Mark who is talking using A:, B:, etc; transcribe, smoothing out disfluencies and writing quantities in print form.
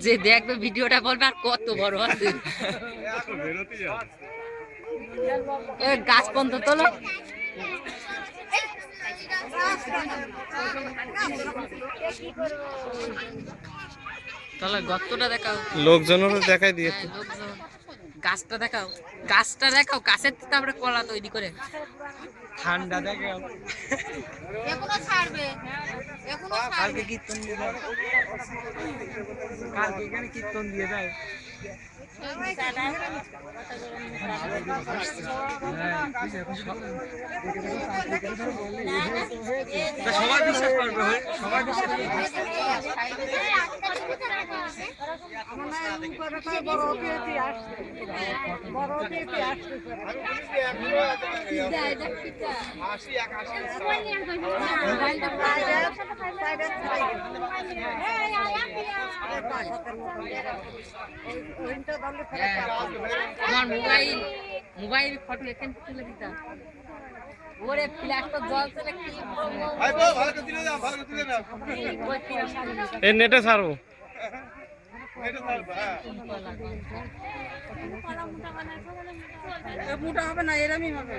A: যে দেখবে ভিডিওটা বলবে আর কত বড় আছে গাছ পর্যন্ত তোলো তাহলে গর্তটা দেখাও
B: লোকজনেরও দেখাই দিয়ে
A: গাছটা দেখাও গাছের তারপরে কলা তৈরি করে
B: ঠান্ডা দেখাও
C: এখনো ছাড়বে
B: কালকে কীর্তন দিয়ে যায় কালকে এখানে কীর্তন দিয়ে যায় সবাই বিশ্বাস করবে সবাই বিশ্বাস
A: আমার মোবাইল ফটো এখান থেকে তুলে দিতাম ওরে ফ্ল্যাশটা জল চলে কি
D: ভাই ভালো করে দিলে দাও ভালো করে দিলে দাও
B: এই নেটে ছাড়বো
D: নেটে ছাড়বো হ্যাঁ
A: মোটা হবে না এরমই হবে